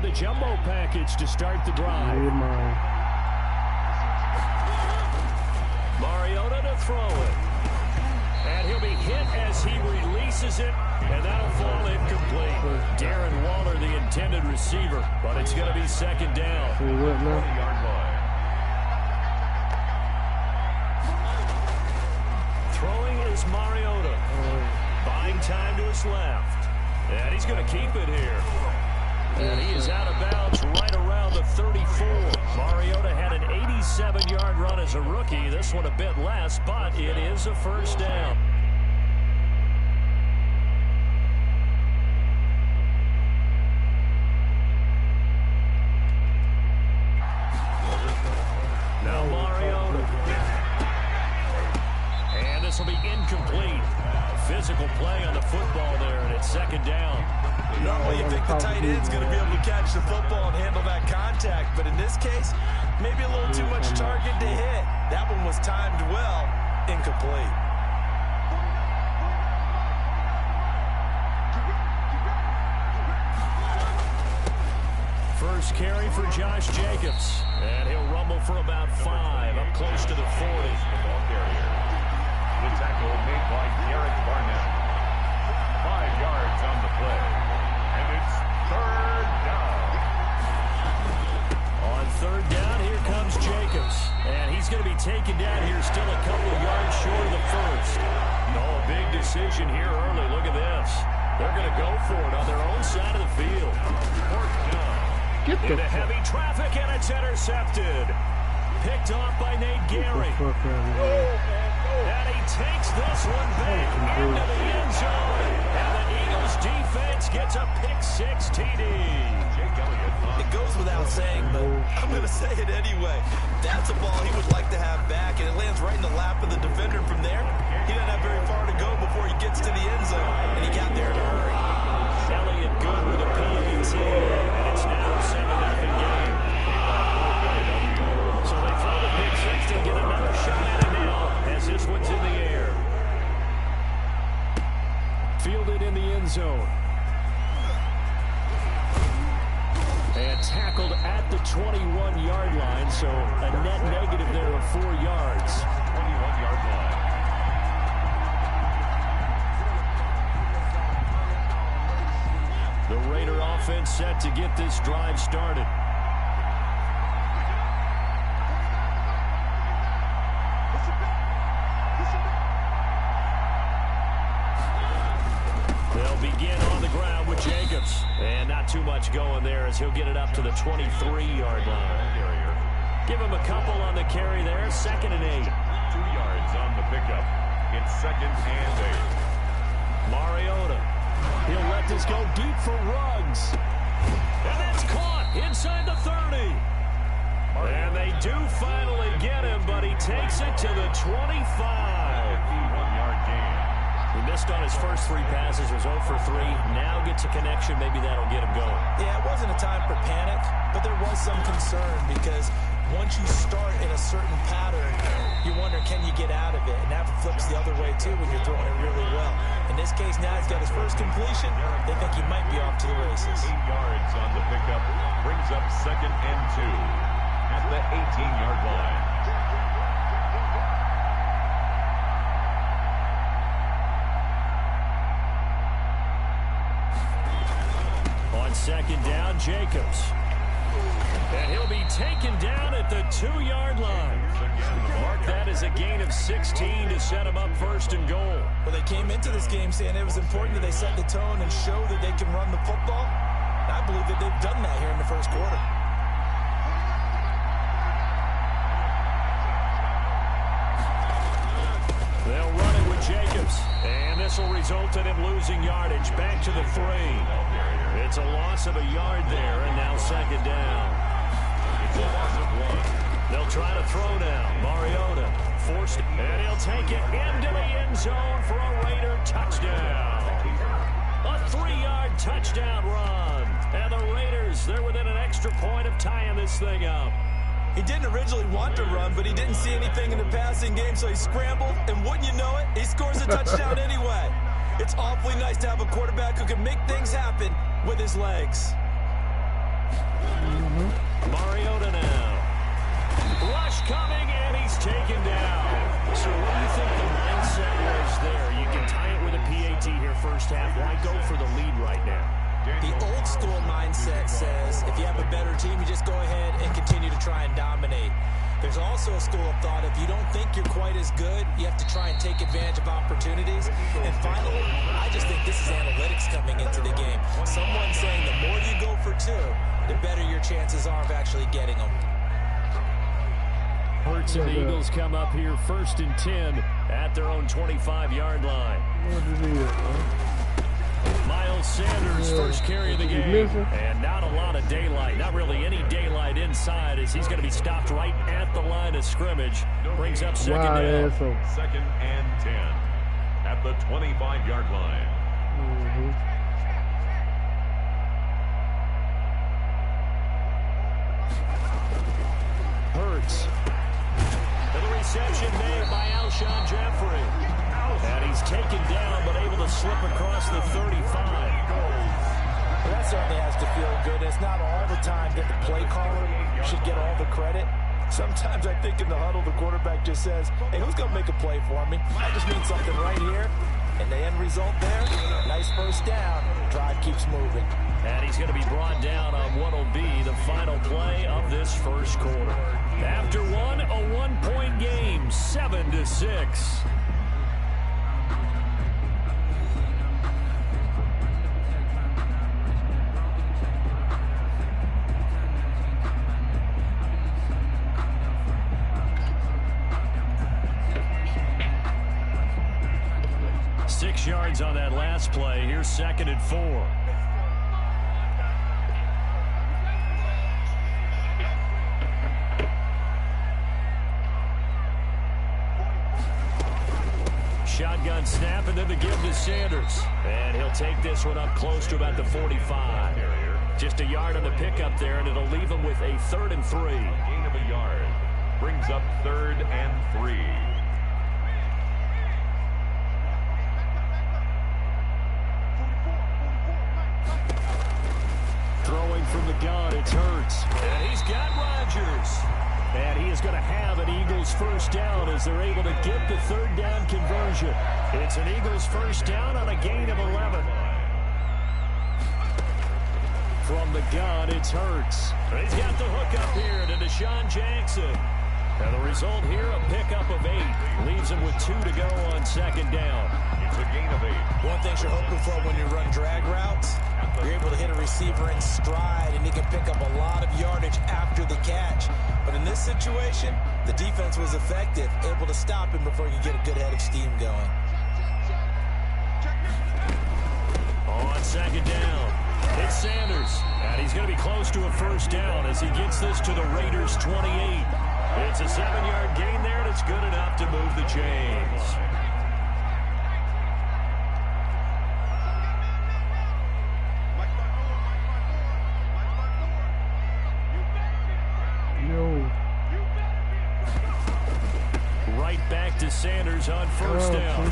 the jumbo package to start the drive. Mariota to throw it. And he'll be hit as he releases it, and that'll fall incomplete. Darren Waller, the intended receiver, but it's going to be second down. Throwing is Mariota. Buying time to his left. And he's going to keep it here. And he is out of bounds right around the 34. Mariota had an 87-yard run as a rookie. This one a bit less, but it is a first down. Now Mariota. And this will be incomplete. Physical play on the football there, and it's second down. Normally you think the tight end's going to be able to catch the football and handle that contact, but in this case, maybe a little too much target to hit. That one was timed well, incomplete. First carry for Josh Jacobs, and he'll rumble for about 5, up close to the 40. The tackle made by Garrett Barnett. 5 yards on the play. And it's third down. On third down, here comes Jacobs. And he's going to be taken down here still a couple of yards short of the first. No, big decision here early. Look at this. They're going to go for it on their own side of the field. Fourth down. Into heavy traffic, and it's intercepted. Picked off by Nate Gehring. And he takes this one back into the end zone. And the Eagles defense gets a pick-6 TD. It goes without saying, but I'm going to say it anyway. That's a ball he would like to have back, and it lands right in the lap of the defender from there. He doesn't have very far to go before he gets to the end zone, and he got there in a hurry. Elliott good with a PAT, and it's now a 7-0 game. So they throw the pick-6 to get another shot at it now, as this one's in the air. Fielded in the end zone. And tackled at the 21-yard line, so a net negative there of 4 yards. 21-yard line. The Raider offense set to get this drive started. They'll begin on the ground with Jacobs. And not too much going there as he'll get it up to the 23-yard line. Give him a couple on the carry there. 2nd and 8. 2 yards on the pickup. It's 2nd and 8. Mariota. He'll let this go deep for Ruggs. And that's caught inside the 30. And they do finally get him, but he takes it to the 25. 51-yard gain. He missed on his first 3 passes, was 0 for 3. Now gets a connection. Maybe that'll get him going. Yeah, it wasn't a time for panic, but there was some concern because once you start in a certain pattern, you wonder, can you get out of it? And that flips the other way, too, when you're throwing it really well. In this case, now he's got his first completion. They think he might be off to the races. 8 yards on the pickup. Brings up 2nd and 2 at the 18-yard line. On 2nd down, Jacobs. And he'll be taken down at the 2-yard line. Mark that as a gain of 16 to set him up 1st and goal. Well, they came into this game saying it was important that they set the tone and show that they can run the football. And I believe that they've done that here in the first quarter. They'll run it with Jacobs. And this will result in him losing yardage. Back to the 3. It's a loss of a yard there, and now 2nd down. It's a loss of 1. They'll try to throw now. Mariota forced it. And he'll take it into the end zone for a Raider touchdown. A 3-yard touchdown run. And the Raiders, they're within an extra point of tying this thing up. He didn't originally want to run, but he didn't see anything in the passing game, so he scrambled, and wouldn't you know it, he scores a touchdown anyway. It's awfully nice to have a quarterback who can make things happen with his legs. Mariota now. Rush coming, and he's taken down. So what do you think the mindset was there? You can tie it with a PAT here first half. Why go for the lead right now? The old school mindset says if you have a better team, you just go ahead and continue to try and dominate. There's also a school of thought, if you don't think you're quite as good, you have to try and take advantage of opportunities. And finally, I just think this is analytics coming into the game. Someone saying the more you go for two, the better your chances are of actually getting them. Hurts and the Eagles come up here 1st and 10 at their own 25-yard line. Miles Sanders, first carry of the game, and not a lot of daylight, not really any daylight inside, as he's going to be stopped right at the line of scrimmage. Brings up second down. 2nd and 10 at the 25-yard line. Hurts. And the reception made by Alshon Jeffrey. And he's taken down, but able to slip across the 35. Well, that certainly has to feel good. It's not all the time that the play caller should get all the credit. Sometimes I think in the huddle, the quarterback just says, hey, who's going to make a play for me? I just need something right here. And the end result there, nice first down. Drive keeps moving. And he's going to be brought down on what will be the final play of this first quarter. After one, a one-point game, 7-6. Yards on that last play. Here's 2nd and 4. Shotgun snap, and then the give to Sanders. And he'll take this one up close to about the 45. Just a yard on the pickup there, and it'll leave him with a 3rd and 3. Gain of a yard. Brings up 3rd and 3. Throwing from the gun, it's Hurts. And he's got Rodgers. And he is going to have an Eagles first down as they're able to get the 3rd down conversion. It's an Eagles first down on a gain of 11. From the gun, it's Hurts. And he's got the hook up here to Deshaun Jackson. And the result here, a pickup of 8. Leaves him with 2 to go on 2nd down. It's a gain of 8. One thing you're hoping for when you run drag routes, you're able to hit a receiver in stride, and he can pick up a lot of yardage after the catch. But in this situation, the defense was effective, able to stop him before he could get a good head of steam going. On 2nd down, it's Sanders. And he's going to be close to a first down as he gets this to the Raiders' 28. It's a 7-yard gain there, and it's good enough to move the chains. Right back to Sanders on first down.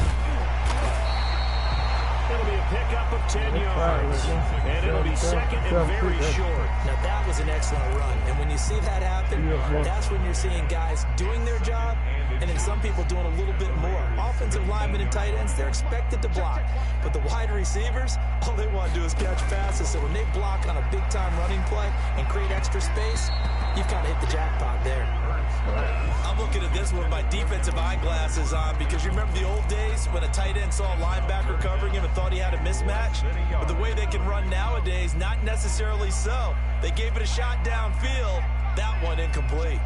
It'll be a pickup of 10 yards. And it'll be 2nd and very short. Now, that was an excellent run. And when you see that happen, that's when you're seeing guys doing their job and then some people doing a little bit more. Offensive linemen and tight ends, they're expected to block. But the wide receivers, all they want to do is catch passes. So when they block on a big-time running play and create extra space, you've kind of hit the jackpot there. I'm looking at this one with my defensive eyeglasses on because you remember the old days when a tight end saw a linebacker covering him and thought he had a mismatch? But the way they can run nowadays, not necessarily so. They gave it a shot downfield. That one incomplete.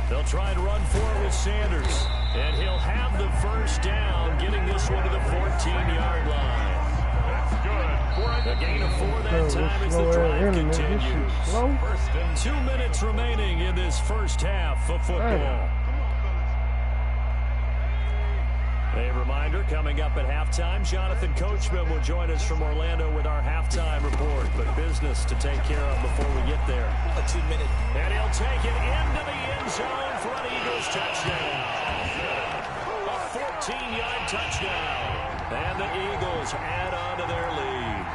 They'll try and run for it with Sanders. And he'll have the first down, getting this one to the 14-yard line. That's good. A gain of 4 that time as the drive continues. 2 minutes remaining in this first half of football. A reminder, coming up at halftime, Jonathan Coachman will join us from Orlando with our halftime report. But business to take care of before we get there. A 2-minute. And he'll take it into the end zone for an Eagles touchdown. 17-yard touchdown. And the Eagles add on to their lead.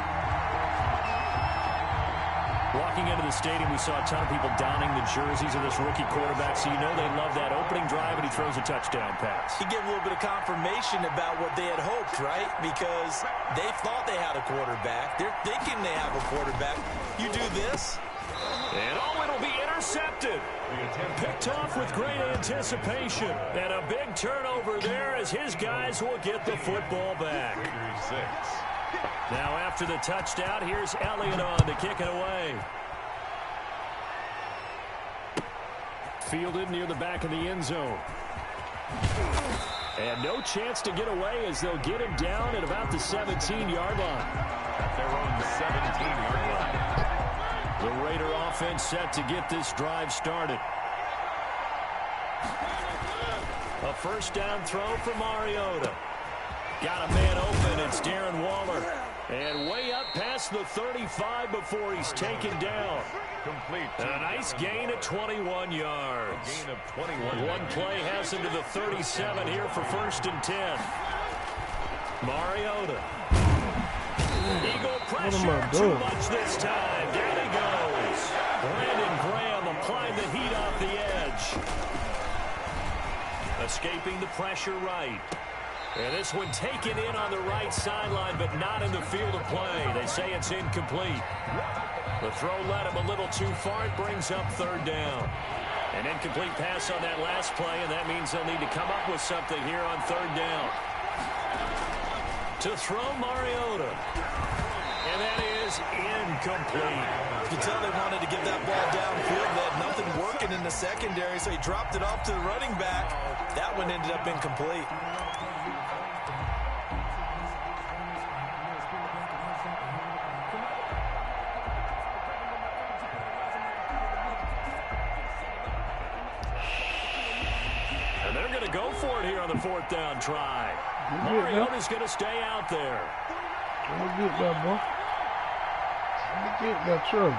Walking into the stadium, we saw a ton of people donning the jerseys of this rookie quarterback, so you know they love that opening drive, and he throws a touchdown pass. He gave a little bit of confirmation about what they had hoped, right? Because they thought they had a quarterback. They're thinking they have a quarterback. You do this. And it'll be intercepted. Picked off with great anticipation. And a big turnover there as his guys will get the football back. Now after the touchdown, here's Elliott on to kick it away. Fielded near the back of the end zone. And no chance to get away as they'll get him down at about the 17-yard line. At their own 17-yard line. The Raider offense set to get this drive started. A first down throw for Mariota. Got a man open. It's Darren Waller. And way up past the 35 before he's taken down. Complete. A nice gain of 21 yards. A gain of 21. One play has him to the 37 here for 1st and 10. Mariota. Eagle pressure. Too much this time. Down he goes. Brandon Graham applying the heat off the edge. Escaping the pressure right. And this one taken in on the right sideline, but not in the field of play. They say it's incomplete. The throw led him a little too far. It brings up 3rd down. An incomplete pass on that last play, and that means they'll need to come up with something here on 3rd down. To throw Mariota. And that is incomplete. You can tell they wanted to get that ball downfield. They had nothing working in the secondary, so he dropped it off to the running back. That one ended up incomplete. And they're going to go for it here on the 4th down try. Mariota's going to stay out there. Get that, boy. Get that trouble.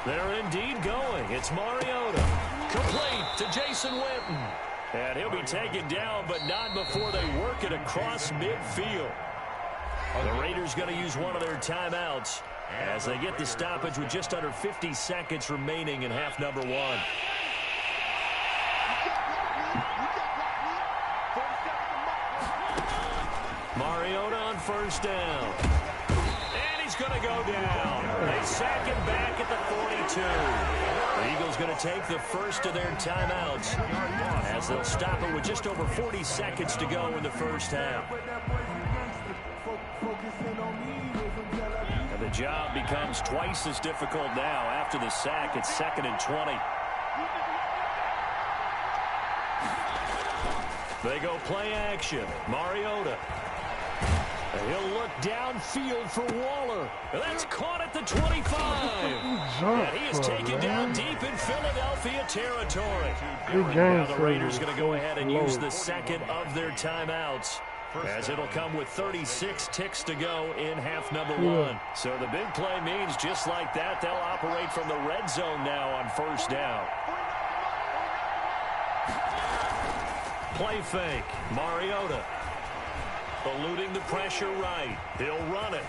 They're indeed going. It's Mariota. Complete to Jason Witten. And he'll be taken down, but not before they work it across midfield. The Raiders going to use one of their timeouts as they get the stoppage with just under 50 seconds remaining in half number 1. Mariota on 1st down. And he's going to go down. They sack him back at the 42. The Eagles going to take the first of their timeouts as they'll stop it with just over 40 seconds to go in the first half. And the job becomes twice as difficult now after the sack. It's 2nd and 20. They go play action. Mariota. He'll look downfield for Waller. That's caught at the 25. And he is taken down deep in Philadelphia territory. Now the Raiders going to go ahead and use the second of their timeouts, as it'll come with 36 ticks to go in half number 1. So the big play means just like that, they'll operate from the red zone now on 1st down. Play fake. Mariota. Eluding the pressure right. He'll run it.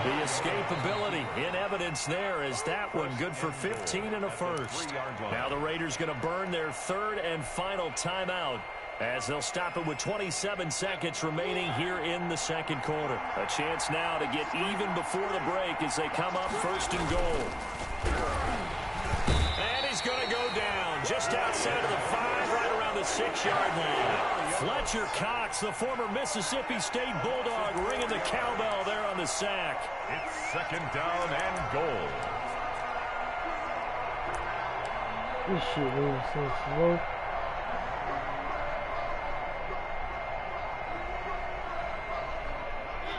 The escapability in evidence there is that one good for 15 and a first. Now the Raiders going to burn their 3rd and final timeout as they'll stop it with 27 seconds remaining here in the 2nd quarter. A chance now to get even before the break as they come up 1st and goal. And he's going to go down just outside of the 5, right around the 6-yard line. Fletcher Cox, the former Mississippi State Bulldog, ringing the cowbell there on the sack. It's 2nd down and goal. This shit is so slow.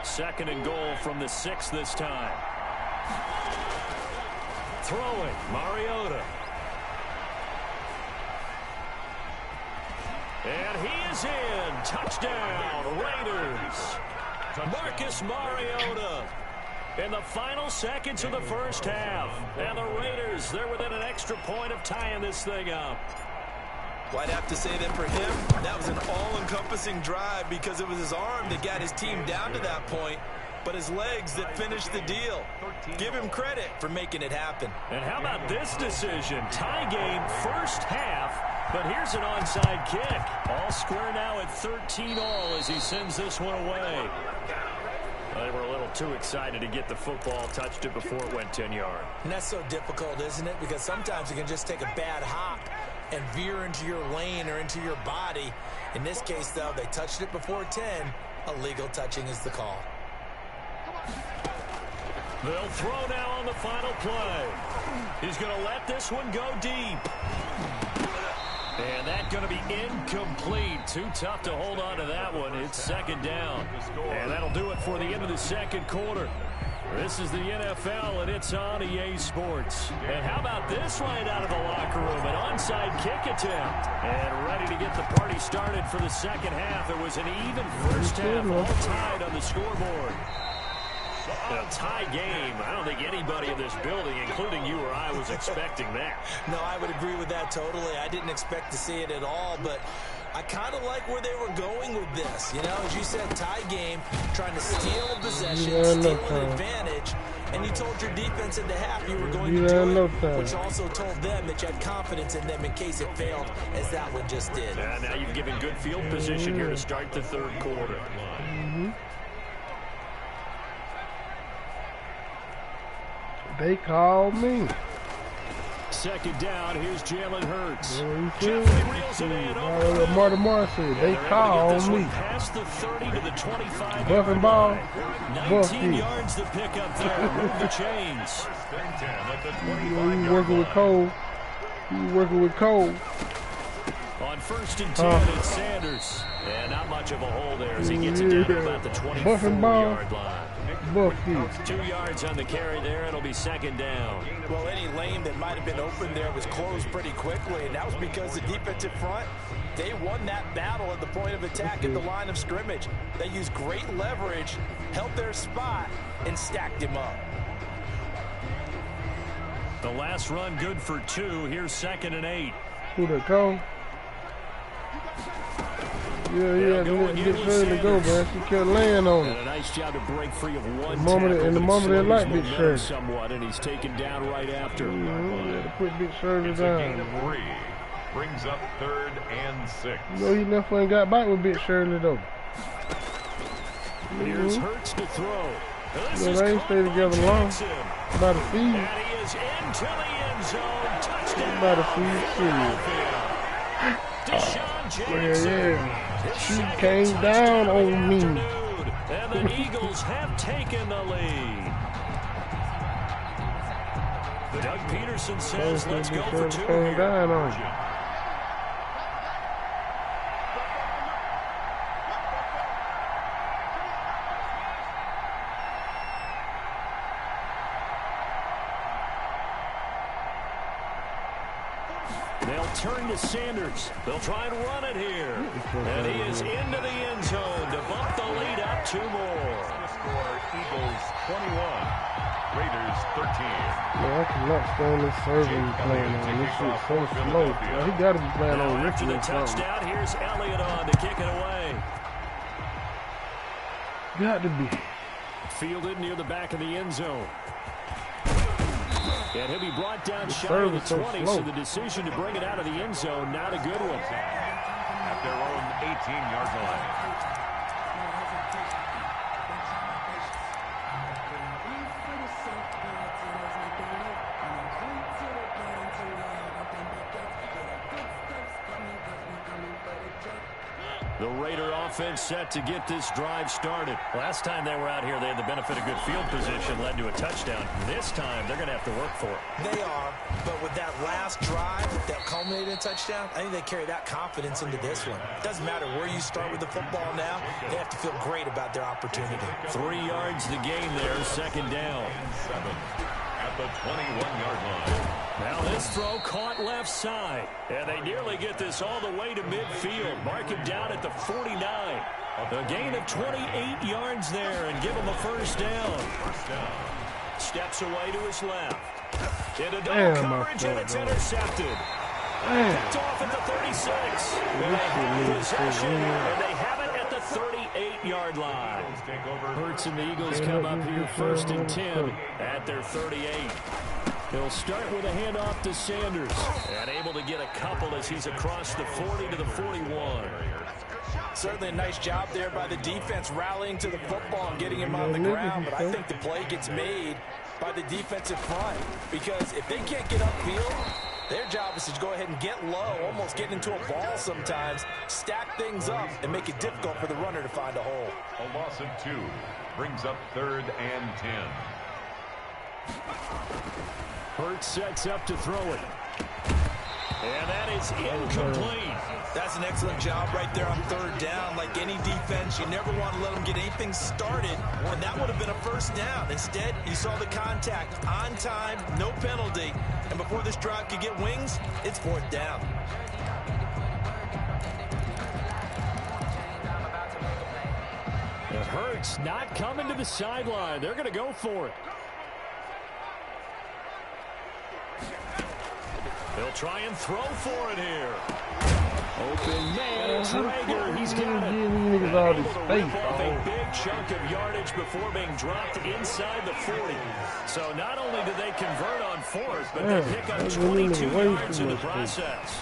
Second and goal from the 6 this time. Throwing, Mariota. And he is in. Touchdown, Raiders. Marcus Mariota in the final seconds of the first half. And the Raiders, they're within an extra point of tying this thing up. Well, I'd have to say that for him, that was an all-encompassing drive because it was his arm that got his team down to that point, but his legs that finished the deal. Give him credit for making it happen. And how about this decision? Tie game first half, but here's an onside kick. All square now at 13-all as he sends this one away. They were a little too excited to get the football, touched it before it went 10 yards. And that's so difficult, isn't it? Because sometimes you can just take a bad hop and veer into your lane or into your body. In this case, though, they touched it before 10. Illegal touching is the call. They'll throw now on the final play. He's going to let this one go deep. And that's going to be incomplete. Too tough to hold on to that one. It's second down. And that'll do it for the end of the second quarter. This is the NFL, and it's on EA Sports. And how about this right out of the locker room? An onside kick attempt. And ready to get the party started for the second half. It was an even first half, all tied on the scoreboard. A tie game. I don't think anybody in this building, including you or I, was expecting that. No, I would agree with that totally. I didn't expect to see it at all, but I kind of like where they were going with this. You know, as you said, tie game, trying to steal a possession, steal an advantage, and you told your defense in the half you were going to do it, which also told them that you had confidence in them in case it failed, as that one just did. Now you've given good field position here to start the third quarter. They called me. Second down, here's Jalen Hurts. Marty Marcy, they called me. Past the 30 to the 25. Buffing ball. 19 yards to pick up there. Move the chains. You working with Cole. You working with Cole. On first and 10, it's Sanders. And not much of a hole there as he gets it down to about the 24-yard line. 2 yards on the carry there. It'll be second down. Well, any lane that might have been open there was closed pretty quickly, and that was because the defensive front, they won that battle at the point of attack at the line of scrimmage. They used great leverage, held their spot, and stacked him up. The last run good for 2. Here's second and 8. Who they call? Yeah, get Shirley to go, man. She kept laying on it. And a nice job to break free of one the moment they like Big Shirley. Somewhat, and he's taken down right after. Yeah, to put Big Shirley down. Gain of 3. Brings up 3rd and 6. You know, he never ain't got back with Big Shirley, though. Here's Hurts to throw. They ain't stay together long. About a season. And he is into the end zone. Touchdown. About a season. Yeah. She came down on me. And the Eagles have taken the lead. Doug Peterson says, let's go for 2 here. They'll turn to Sanders. They'll try and run it here. And he is into the end zone to bump the lead up 2 more. Score Eagles 21, Raiders 13. I cannot stand this serving playing on. This shit's so slow. He got to be playing on After the touchdown, here's Elliott on to kick it away. Got to be. Fielded near the back of the end zone. And he'll be brought down shy of the 20, so the decision to bring it out of the end zone, not a good one. At their own 18-yard line. The Raider offense set to get this drive started. Last time they were out here, they had the benefit of good field position, led to a touchdown. This time, they're going to have to work for it. They are, but with that last drive that culminated in a touchdown, I think they carry that confidence into this one. Doesn't matter where you start with the football now, they have to feel great about their opportunity. 3 yards to gain there, second down. 7 at the 21-yard line. Now this throw caught left side. And they nearly get this all the way to midfield. Mark him down at the 49. A gain of 28 yards there and give him a first down. Steps away to his left. Into double coverage and it's intercepted. Picked off at the 36. And they have possession, and they have it at the 38-yard line. Hurts and the Eagles come up here 1st and 10 at their 38. They'll start with a handoff to Sanders. And able to get a couple as he's across the 40 to the 41. Certainly a nice job there by the defense rallying to the football and getting him on the ground. But I think the play gets made by the defensive front. Because if they can't get upfield, their job is to go ahead and get low, almost get into a ball sometimes, stack things up, and make it difficult for the runner to find a hole. A loss of 2 brings up 3rd and 10. Hurts sets up to throw it. And that is incomplete. That's an excellent job right there on 3rd down. Like any defense, you never want to let them get anything started, and that would have been a 1st down. Instead, you saw the contact on time, no penalty, and before this drive could get wings, it's 4th down. It hurts not coming to the sideline. They're going to go for it. They'll try and throw for it here. Open man, Traeger, he's got it. Able to rip off a big chunk of yardage before being dropped inside the 40. So not only do they convert on 4th, but they pick up 22 yards in the process.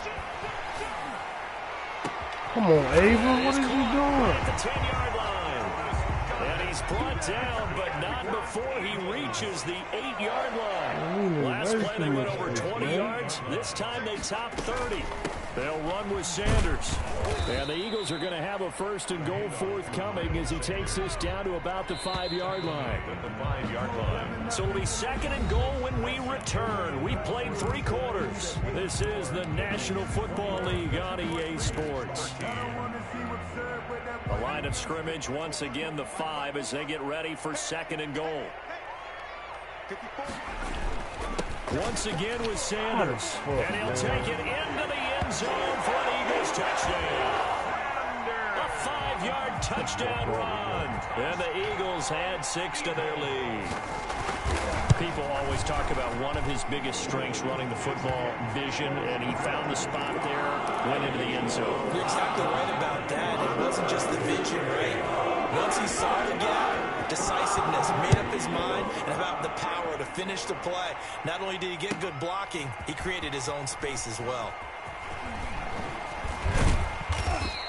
Come on, Ava, what are you doing? At the 10-yard line. And he's brought down, but not before he reaches the 8-yard line. Last play they went over 20 yards. This time they top 30. They'll run with Sanders. And the Eagles are going to have a 1st and goal forthcoming as he takes this down to about the 5-yard line. The 5-yard line. So it'll be 2nd and goal when we return. We played 3 quarters. This is the National Football League on EA Sports. The line of scrimmage, once again, the 5 as they get ready for 2nd and goal. Once again with Sanders. And he'll take it into the end zone for an Eagles touchdown. A 5-yard touchdown run. And the Eagles add 6 to their lead. People always talk about one of his biggest strengths running the football, vision, and he found the spot there, went into the end zone. You're exactly right about that. It wasn't just the vision, right? Once he saw the gap, decisiveness, made up his mind, and about the power to finish the play. Not only did he get good blocking, he created his own space as well.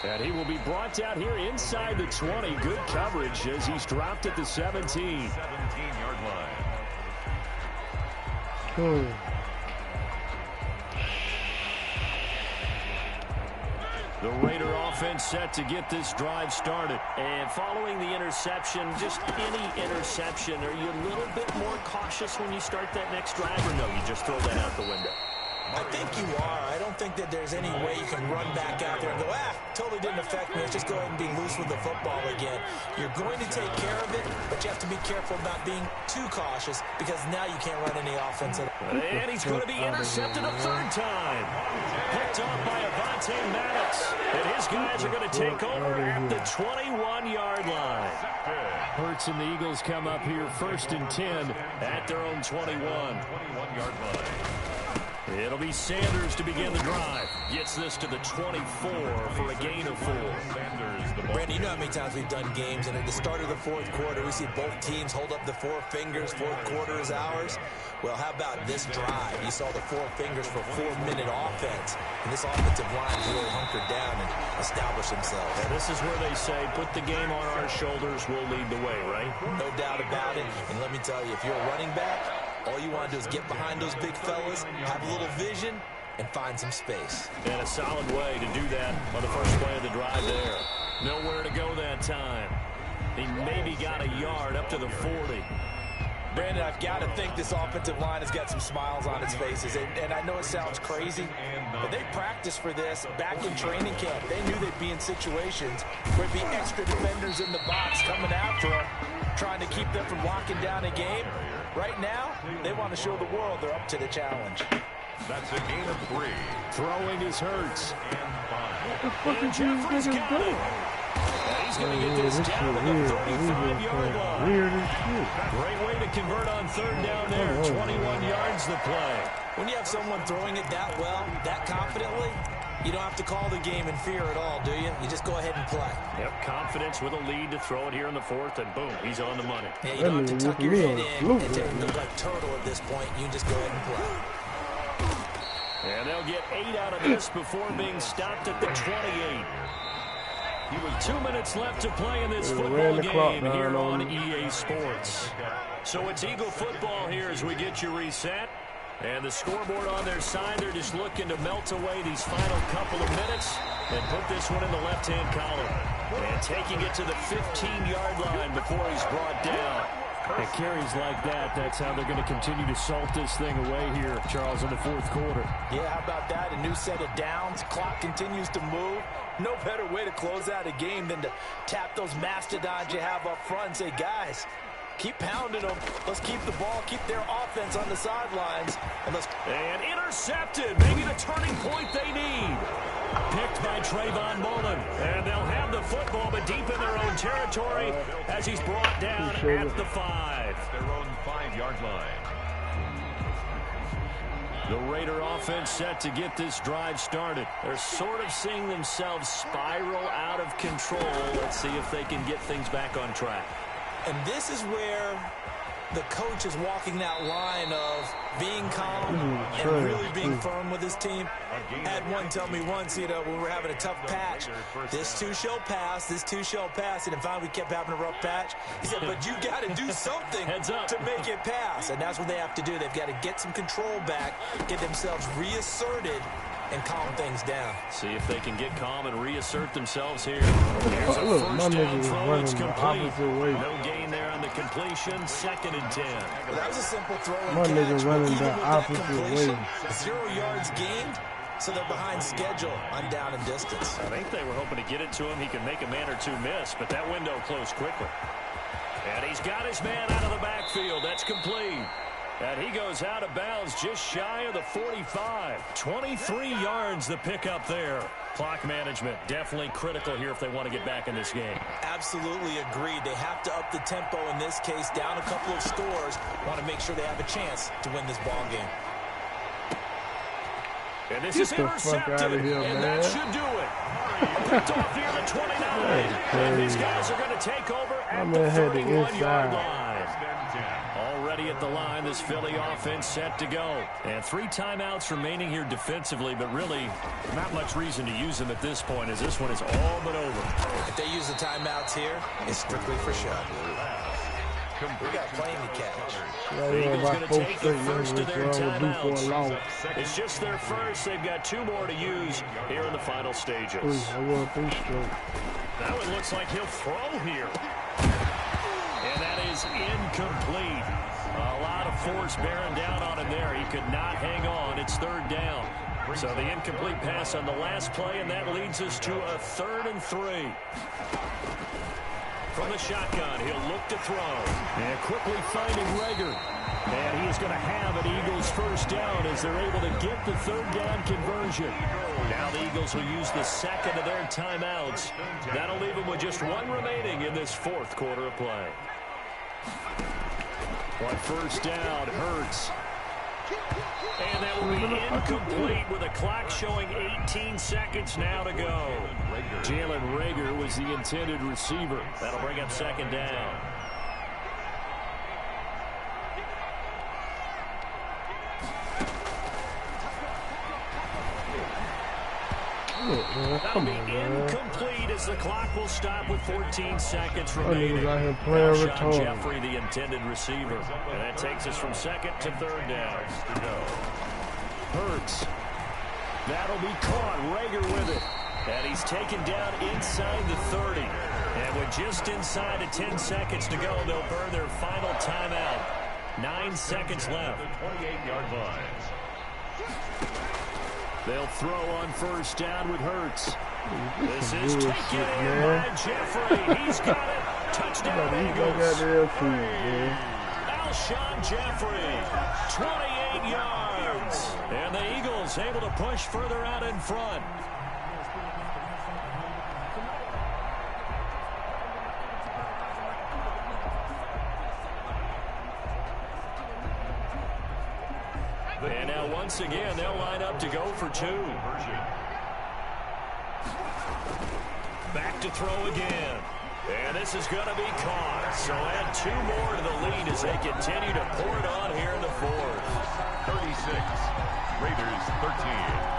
And he will be brought down here inside the 20. Good coverage as he's dropped at the 17. 17-yard line. The Raider offense set to get this drive started. And following the interception, just any interception, are you a little bit more cautious when you start that next drive, or no, you just throw that out the window? I think you are. I don't think that there's any way you can run back out there and go, totally didn't affect me. Let's just go ahead and be loose with the football again. You're going to take care of it, but you have to be careful about being too cautious because now you can't run any offense at all. And he's going to be intercepted a 3rd time. Picked off by Avonte Maddox. And his guys are going to take over at the 21-yard line. Hurts and the Eagles come up here 1st and 10 at their own 21. 21-yard line. It'll be Sanders to begin the drive. Gets this to the 24 for a gain of 4. Brandon, you know how many times we've done games, and at the start of the 4th quarter, we see both teams hold up the 4 fingers. 4th quarter is ours. Well, how about this drive? You saw the 4 fingers for 4-minute offense, and this offensive line is really hunkered down and established themselves. Yeah, this is where they say, put the game on our shoulders, we'll lead the way, right? No doubt about it. And let me tell you, if you're a running back, all you want to do is get behind those big fellas, have a little vision, and find some space. And a solid way to do that on the first play of the drive there. Nowhere to go that time. He maybe got a yard up to the 40. Brandon, I've got to think this offensive line has got some smiles on its faces. And I know it sounds crazy, but they practiced for this back in training camp. They knew they'd be in situations where there'd be extra defenders in the box coming after them, trying to keep them from locking down a game. Right now, they want to show the world they're up to the challenge. That's a gain of 3. Throwing his Hurts. And Jeffrey's got it. He's going to get this down to the 35-yard line. Weird as shit. Great way to convert on 3rd down there. 21 yards the play. When you have someone throwing it that well, that confidently, you don't have to call the game in fear at all, do you? You just go ahead and play. Yep, confidence with a lead to throw it here in the fourth, and boom, he's on the money. Yeah, you don't have to tuck your head in and take look like turtle at this point. You just go ahead and play. And they'll get 8 out of this before being stopped at the 28. 2 minutes left to play in this football game here on EA Sports. So it's Eagle football here as we get you reset. And the scoreboard on their side, they're just looking to melt away these final couple of minutes and put this one in the left-hand column. And taking it to the 15-yard line before he's brought down. And carries like that, that's how they're going to continue to salt this thing away here, Charles, in the fourth quarter. Yeah, how about that? A new set of downs. Clock continues to move. No better way to close out a game than to tap those mastodons you have up front and say, guys, keep pounding them. Let's keep the ball, keep their offense on the sidelines. And intercepted, maybe the turning point they need. Picked by Trayvon Mullen. And they'll have the football, but deep in their own territory as he's brought down at the 5. Their own 5-yard line. The Raider offense set to get this drive started. They're sort of seeing themselves spiral out of control. Let's see if they can get things back on track. And this is where the coach is walking that line of being calm and really being firm with his team. I had one tell me once, when we were having a tough patch, this too shall pass, this too shall pass. And finally we kept having a rough patch. He said, but you got to do something to make it pass. And that's what they have to do. They've got to get some control back, get themselves reasserted, and calm things down. See if they can get calm and reassert themselves here. Here's a first down throw. It's complete. No gain there on the completion. 2nd and 10. Well, that was a simple throw and My catch. nigga running the Even opposite way. 0 yards gained, so they're behind schedule on down and distance. I think they were hoping to get it to him. He could make a man or two miss, but that window closed quickly. And he's got his man out of the backfield. That's complete. And he goes out of bounds just shy of the 45. 23 yards the pickup there. Clock management definitely critical here if they want to get back in this game. Absolutely agreed. They have to up the tempo in this case, down a couple of scores. Want to make sure they have a chance to win this ball game. And this Get is the fuck intercepted, out of here, and man. that should do it. Picked off near the 29. And these guys are going to take over at the 31-yard line. Already at the line, this Philly offense set to go. And 3 timeouts remaining here defensively, but really not much reason to use them at this point as this one is all but over. If they use the timeouts here, it's strictly for show. We got plenty to catch. The Eagles going to take the first of their timeouts. It's just their first. They've got 2 more to use here in the final stages. That one looks like he'll throw here. And that is incomplete. A lot of force bearing down on him there. He could not hang on. It's 3rd down. So the incomplete pass on the last play, and that leads us to a 3rd and 3. From the shotgun, he'll look to throw. And quickly finding Rager. And he is going to have an Eagles first down as they're able to get the 3rd down conversion. Now the Eagles will use the 2nd of their timeouts. That'll leave them with just 1 remaining in this 4th quarter of play. On first down, Hurts. And that will be incomplete with a clock showing 18 seconds now to go. Jalen Rager was the intended receiver. That'll bring up 2nd down. That'll be incomplete as the clock will stop with 14 seconds remaining. Alshon Jeffrey, the intended receiver. And that takes us from 2nd to 3rd down. Hurts. That'll be caught. Rager with it. And he's taken down inside the 30. And with just inside of 10 seconds to go, they'll burn their final timeout. 9 seconds left. 28-yard line. They'll throw on first down with Hurts. This is taken in by Jeffrey. He's got it. Touchdown Eagles. Alshon Jeffrey, 28 yards. And the Eagles able to push further out in front. And now once again, they'll line up to go for 2. Back to throw again. And this is going to be caught. So add 2 more to the lead as they continue to pour it on here in the 4th. 36. Raiders 13.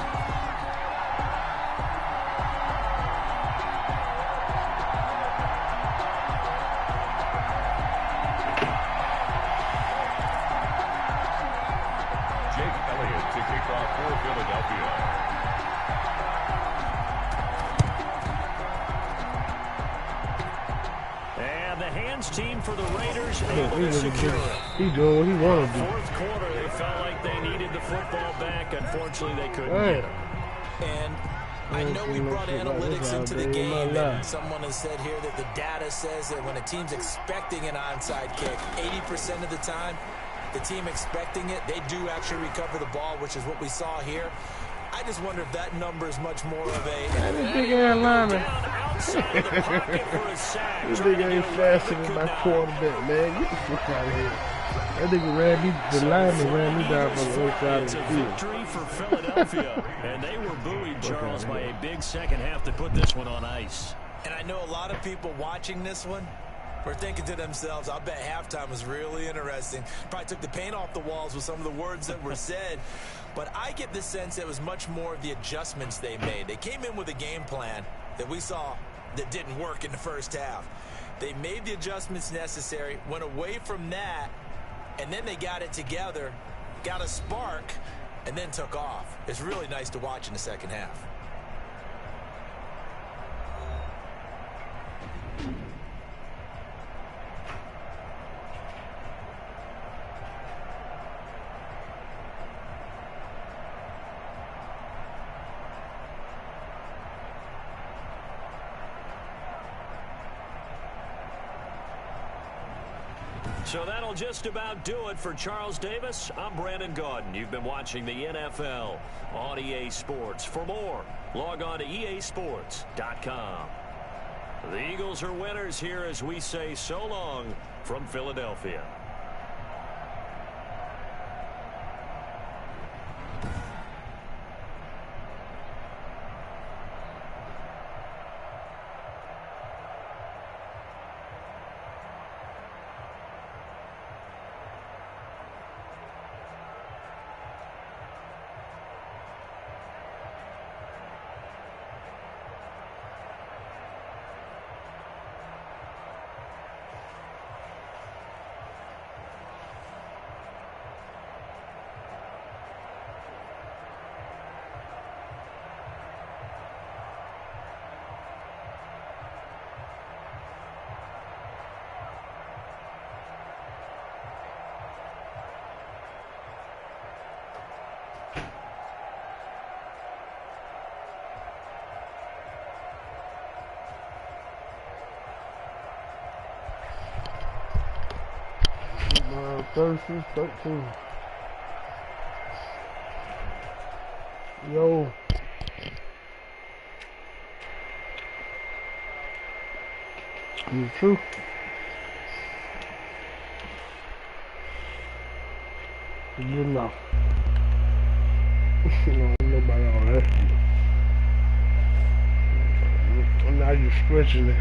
For Philadelphia. And the hands team for the Raiders able to secure it. He doing what he want to do. 4th quarter, they felt like they needed the football back. Unfortunately, they couldn't get it. And I know we brought analytics into the game, and someone has said here that the data says that when a team's expecting an onside kick, 80% of the time, the team expecting it, they do actually recover the ball, which is what we saw here. I just wonder if that number is much more of a... That big ass lineman. This nigga ain't faster than my quarterback, man. Get the fuck out of here. That nigga ran me, the lineman ran me down from the other side of the field. Victory for Philadelphia, and they were buoyed, Charles, by a big second half to put this one on ice. And I know a lot of people watching this one were thinking to themselves, I bet halftime was really interesting. Probably took the paint off the walls with some of the words that were said. But I get the sense it was much more of the adjustments they made. They came in with a game plan that we saw that didn't work in the first half. They made the adjustments necessary, went away from that, and then they got it together, got a spark, and then took off. It's really nice to watch in the second half. So that'll just about do it for Charles Davis. I'm Brandon Gaudin. You've been watching the NFL on EA Sports. For more, log on to easports.com. The Eagles are winners here as we say so long from Philadelphia. Thursday, 13. Yo. You true? You know. Nobody all that. Now you're stretching it.